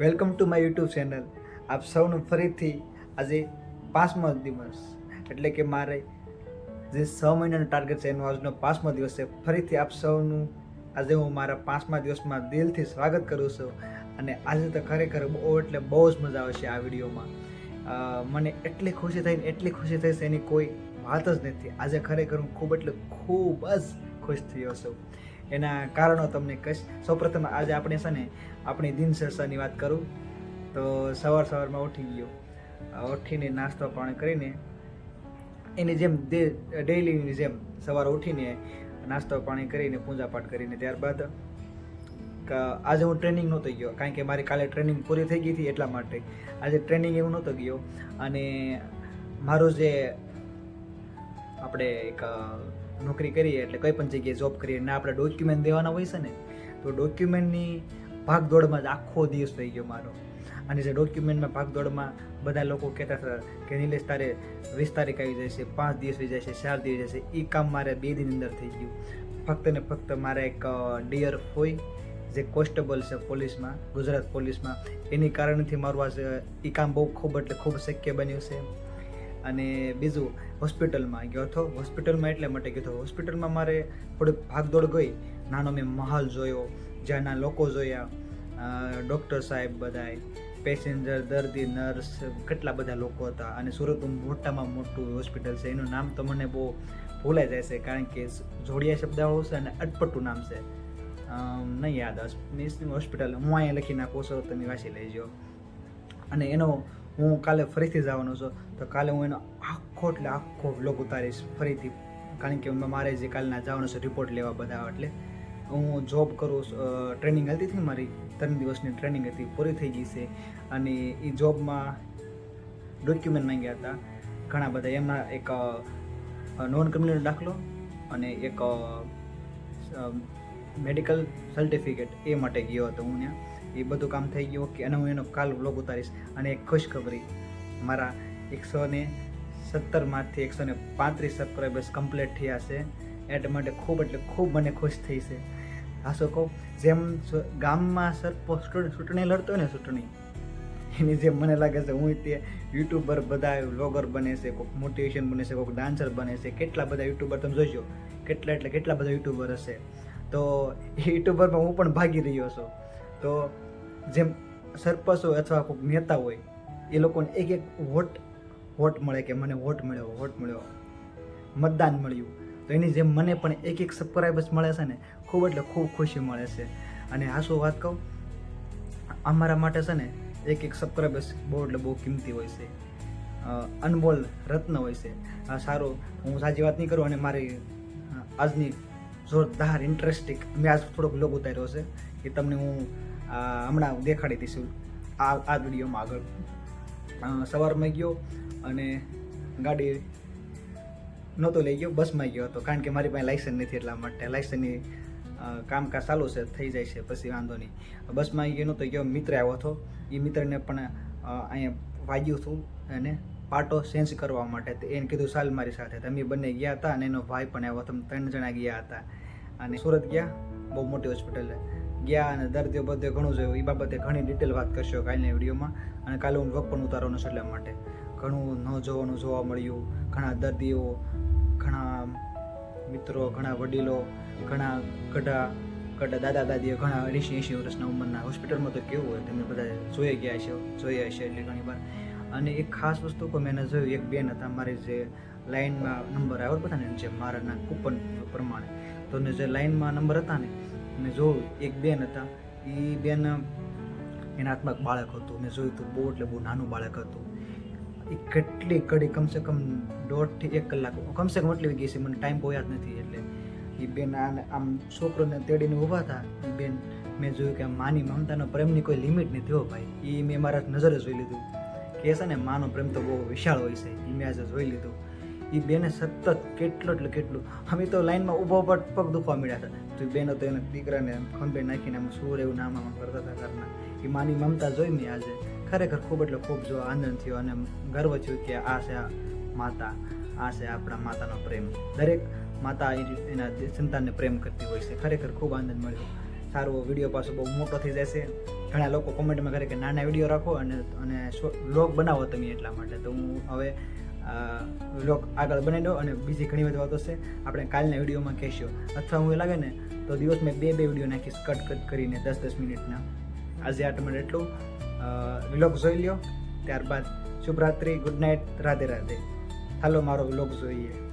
Welcome to my YouTube channel. આપ સૌનું ફરીથી આજે 5મો દિવસ એટલે કે મારે જે 6 મહિનાનો ટાર્ગેટ છે એનો આજનો 5મો દિવસ છે. ફરીથી આપ સૌનું આજે હું મારા 5મા દિવસમાં દિલથી સ્વાગત કરું છું. અને આજે તો ખરેખર બહુ જ મજા આવશે આ વિડીયોમાં. મને એટલી ખુશી થઈ છે એની કોઈ વાત જ નથી. આજે ખરેખર હું ખૂબ જ ખુશ થયો છું. એના કારણો તમને કહીશ. સૌપ્રથમ આજે આપણે છે ને આપણી દિનચર્યાની વાત કરું તો સવારમાં ઉઠીને નાસ્તો પાણી કરીને એની જેમ ડેઈલીની જેમ સવારે ઉઠીને નાસ્તો પાણી કરીને પૂજા પાઠ કરીને ત્યારબાદ આજે હું ટ્રેનિંગ નહોતો ગયો, કારણ કે મારી કાલે ટ્રેનિંગ પૂરી થઈ ગઈ હતી. એટલા માટે આજે ટ્રેનિંગ એવું નહોતો ગયો. અને મારું જે આપણે એક નોકરી કરીએ એટલે કોઈ પણ જગ્યાએ જોબ કરીએ ને આપણે ડોક્યુમેન્ટ દેવાના હોય છે ને, તો ડોક્યુમેન્ટની ભાગદોડમાં જ આખો દિવસ થઈ ગયો મારો. અને જે ડોક્યુમેન્ટમાં ભાગદોડમાં બધા લોકો કહેતા હતા કે નિલેશ તારે 20 તારીખ આવી જાય છે, 5 દિવસ થઈ જાય છે, 4 દિવસ જાય છે. એ કામ મારે 2 દિન અંદર થઈ ગયું. ફક્ત ને ફક્ત મારા એક ડિયર ફોઈ જે કોન્સ્ટેબલ છે પોલીસમાં, ગુજરાત પોલીસમાં, એની કારણથી મારું આજે એ કામ ખૂબ શક્ય બન્યું છે. અને બીજું, હોસ્પિટલમાં ગયો હતો. હોસ્પિટલમાં એટલે માટે ગયો હતો, હોસ્પિટલમાં મારે થોડીક ભાગદોડ ગઈ. નાનો મેં મહાલ જોયો, જ્યાંના લોકો જોયા, ડૉક્ટર સાહેબ બધાય, પેસેન્જર, દર્દી, નર્સ, કેટલા બધા લોકો હતા. અને સુરતનું મોટામાં મોટું હોસ્પિટલ છે. એનું નામ તો મને બહુ ભૂલાઈ જાય છે, કારણ કે જોડિયા શબ્દાઓ છે અને અટપટું નામ છે, નહીં યાદ હોસ્પિટલ. હું અહીંયા લખી નાખું છું, તમે વાંચી લેજો. અને એનો હું કાલે ફરીથી જવાનો છું, તો કાલે હું એનો આખો વ્લોગ ઉતારીશ ફરીથી, કારણ કે મારે જે કાલના જવાનું છે રિપોર્ટ લેવા બધા. એટલે હું જોબ કરું, ટ્રેનિંગ હતી હતી મારી 3 દિવસની ટ્રેનિંગ હતી, પૂરી થઈ ગઈ છે. અને એ જોબમાં ડોક્યુમેન્ટ માંગ્યા હતા ઘણા બધા. એમાં એક નોન ક્રિમિનલ દાખલો અને એક મેડિકલ સર્ટિફિકેટ, એ માટે ગયો હતો હું ત્યાં. એ બધું કામ થઈ ગયું કે, અને હું એનો કાલ વ્લોગ ઉતારીશ. અને એક ખુશખબરી, મારા 117માંથી 135 સબસ્ક્રાઈબર્સ કમ્પ્લીટ થયા છે. એટલા માટે ખૂબ મને ખુશ થઈ છે. હાસો કહું, જેમ ગામમાં સરપંચ ચૂંટણી લડતો હોય ને, ચૂંટણી એની જેમ મને લાગે છે હું તે યુટ્યુબર બધા વ્લોગર બને છે, કોઈક મોટિવેશન બને છે, કોઈક ડાન્સર બને છે. કેટલા બધા યુટ્યુબર તમે જોઈજો, કેટલા બધા યુટ્યુબર હશે. તો એ યુટ્યુબરમાં હું પણ ભાગી રહ્યો છું. તો જેમ સરપંચ હોય અથવા કોઈક નેતા હોય, એ લોકોને એક વોટ મળે કે મને વોટ મળ્યો, મતદાન મળ્યું. તો એની જેમ મને પણ એક સબસ્ક્રાઈબર્સ મળે છે ને, ખૂબ ખુશી મળે છે. અને હાશું વાત કહું, અમારા માટે છે ને એક સબસ્ક્રાઈબર્સ બહુ કિંમતી હોય છે, અનમોલ રત્ન હોય છે. સારું, હું સાચી વાત નહીં કરું. અને મારી આજની જોરદાર ઇન્ટરેસ્ટિંગ, મેં આજ થોડોક વ્લોગ ઉતાર્યો છે, એ તમને હું હમણાં દેખાડી દઈશું આ વિડીયોમાં આગળ. સવારમાં ગયો અને ગાડી નહોતો લઈ ગયો, બસમાં ગયો હતો, કારણ કે મારી પાસે લાયસન્સ નથી. એટલા માટે લાયસન્સની કામકાજ ચાલુ છે, થઈ જાય છે પછી વાંધો નહીં. બસમાં ગયો નહોતો ગયો, મિત્ર આવ્યો હતો. એ મિત્રને પણ અહીંયા વાગ્યું હતું અને પાટો ચેન્જ કરવા માટે. એને કીધું ચાલ મારી સાથે. અમે બંને ગયા હતા અને એનો ભાઈ પણ આવ્યો હતો. 3 જણા ગયા હતા. અને સુરત ગયા, બહુ મોટી હોસ્પિટલ ગયા, અને દર્દીઓ બધે ઘણું જોયું. એ બાબતે ઘણી ડિટેલ વાત કરશો કાલની વિડીયોમાં. અને કાલે હું વ્લોગ પણ ઉતારવાનો છું, એટલા માટે ઘણું ન જોવાનું જોવા મળ્યું. ઘણા દર્દીઓ, ઘણા મિત્રો, ઘણા વડીલો, ઘણા ગઢા દાદા દાદીઓ, ઘણા 80 વર્ષના ઉંમરના. હોસ્પિટલમાં તો કેવું હોય તમે બધા જોયા હશે એટલે ઘણી વાર. અને એક ખાસ વસ્તુ પણ મેં જોયું, એક બેન હતા મારી જે લાઇનમાં નંબર આવ્યો બધા ને, જે મારાના કૂપન પ્રમાણે. તો જે લાઇનમાં નંબર હતા ને, મેં જોયું એક બેન હતા. એ બેન, એના હાથમાં એક બાળક હતું. મેં જોયું તો બહુ નાનું બાળક હતું. એ કેટલી ઘડી, કમસે કમ 1.5 થી 1 કલાક કમસે કમ એટલી ગઈ છે, મને ટાઈમ બહુ યાદ નથી. એટલે એ બેન આમ છોકરોને તેડીને ઊભા હતા. એ બેન, મેં જોયું કે માની મમતાનો પ્રેમની કોઈ લિમિટ નથી હો ભાઈ. એ મેં મારા નજરે જોઈ લીધું કે છે ને, માનો પ્રેમ તો બહુ વિશાળ હોય છે. એ મેં આજે જોઈ લીધું. એ બેને સતત કેટલું અમે તો લાઈનમાં ઊભા પગ દુખવા મળ્યા હતા. તો એ બેનો તો એના દીકરાને ખંભે નાખીને આમ સુર એવું નામ કરતા હતા ઘરના. એ માની મમતા જોઈ મેં આજે. ખરેખર ખૂબ જો આનંદ થયો અને ગર્વ થયું કે આ છે માતા, આ છે આપણા માતાનો પ્રેમ. દરેક માતા એના સંતાનને પ્રેમ કરતી હોય છે. ખરેખર ખૂબ આનંદ મળ્યો. સારો વિડીયો પાછો બહુ મોટો થઈ જશે. ઘણા લોકો કોમેન્ટમાં કરે કે નાના વિડીયો રાખો અને વ્લોગ બનાવો તમે, એટલા માટે તો હું હવે વ્લોગ આગળ બનાવી દો અને બીજી ઘણી બધી વાતો છે આપણે કાલના વિડીયોમાં કહેશું, અથવા હું લાગે ને તો દિવસમાં 2 વિડીયો નાખીશ કટ કરીને 10-10 મિનિટના. આજે આ તમારે એટલું વ્લોગ જોઈ લ્યો, ત્યારબાદ શુભરાત્રી, ગુડ નાઇટ, રાધે રાધે. હાલો મારો વ્લોગ જોઈએ.